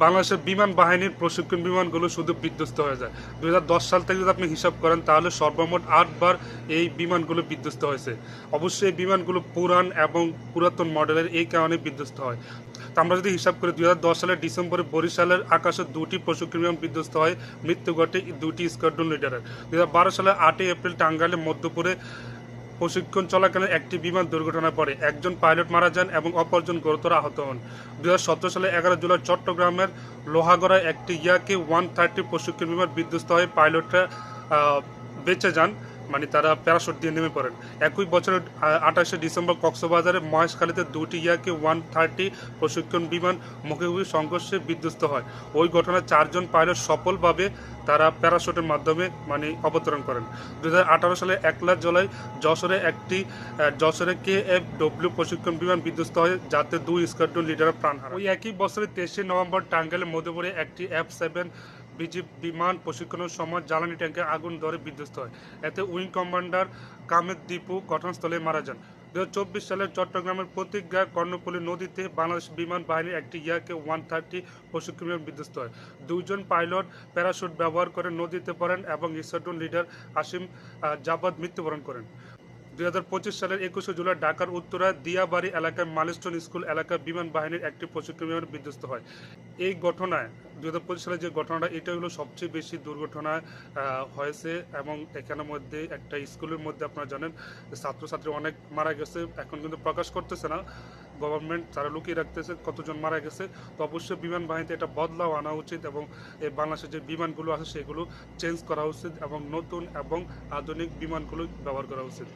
বাংলাদেশের বিমান বাহিনীর প্রশিক্ষণ বিমানগুলো শুধু বিধ্বস্ত হয়ে যায়। 2010 সাল থেকে যদি আপনি হিসাব করেন তাহলে সর্বমোট 8 বার এই বিমানগুলো বিধ্বস্ত হয়েছে। অবশ্যই এই বিমানগুলো পুরান এবং পুরাতন মডেলের, এই কারণে বিধ্বস্ত হয়। তো আমরা যদি হিসাব করি 2010 সালের ডিসেম্বরে বরিশালের আকাশে 2টি প্রশিক্ষণ বিমান বিধ্বস্ত হয়, মৃত্যু ঘটে 2টি স্কোয়াড্রন লিডারের। 2012 সালের 8 এপ্রিল টাঙ্গাইলে মধ্যপুরে প্রশিক্ষণ চলাকালীন একটি বিমান দুর্ঘটনায় পড়ে, একজন পাইলট মারা যান এবং অপরজন গুরুতর আহত হন। 2017 সালে 11 জুলাই চট্টগ্রামের লোহাগড়ায় একটি ইয়াকে 130 প্রশিক্ষণ বিমান বিধ্বস্ত হয়ে পাইলটরা বেঁচে যান, মানে তারা প্যারাশুট দিয়ে নেমে পড়েন। একই বছরের 28শে ডিসেম্বর কক্সবাজারে মহেশখালীতে 2টি ইয়াকে 130 প্রশিক্ষণ বিমান মুখোমুখি সংঘর্ষে বিধ্বস্ত হয়। ওই ঘটনায় 4জন পাইলট সফলভাবে তারা প্যারাশুটের মাধ্যমে অবতরণ করেন। 2018 সালে 1 জুলাই যশোরে KFW প্রশিক্ষণ বিমান বিধ্বস্ত হয়, যাতে 2 স্কোয়াড্রন লিডার প্রাণ হারান। ওই একই বছরের 23শে নভেম্বর টাঙ্গাইলের মধ্যপুরে একটি F7 বিজিবি বিমান প্রশিক্ষণের সময় জ্বালানি ট্যাঙ্কে আগুন ধরে বিধ্বস্ত হয়। এতে উইং কমান্ডার কামেদ দীপু ঘটনাস্থলে মারা যান। 2024 সালের চট্টগ্রামের প্রতিজ্ঞা কর্ণফুলী নদীতে বাংলাদেশ বিমান বাহিনীর একটি ইয়াকে 130 প্রশিক্ষণ বিমান বিধ্বস্ত হয়। 2জন পাইলট প্যারাশুট ব্যবহার করে নদীতে পড়েন এবং স্কোয়াড্রন লিডার আসিম জাবাদ মৃত্যুবরণ করেন। 2025 সালের 21শে জুলাই ঢাকার উত্তরায় দিয়াবাড়ি এলাকায় মাইলস্টোন স্কুল এলাকায় বিমান বাহিনীর একটি প্রশিক্ষণ বিমান বিধ্বস্ত হয়। এই ঘটনায় 2025 সালে যে ঘটনাটা, এটা হলো সবচেয়ে বেশি দুর্ঘটনা হয়েছে, এবং এখানের মধ্যে একটা স্কুলের মধ্যে আপনারা জানেন ছাত্রছাত্রী অনেক মারা গেছে। এখন কিন্তু প্রকাশ করতেছে না গভর্নমেন্ট, তারা লুকিয়ে রাখতেছে কতজন মারা গেছে। তো অবশ্যই বিমান বাহিনীতে এটা বদলাও আনা উচিত, এবং এই বাংলাদেশের যে বিমানগুলো আছে সেগুলো চেঞ্জ করা উচিত, এবং নতুন এবং আধুনিক বিমানগুলো ব্যবহার করা উচিত।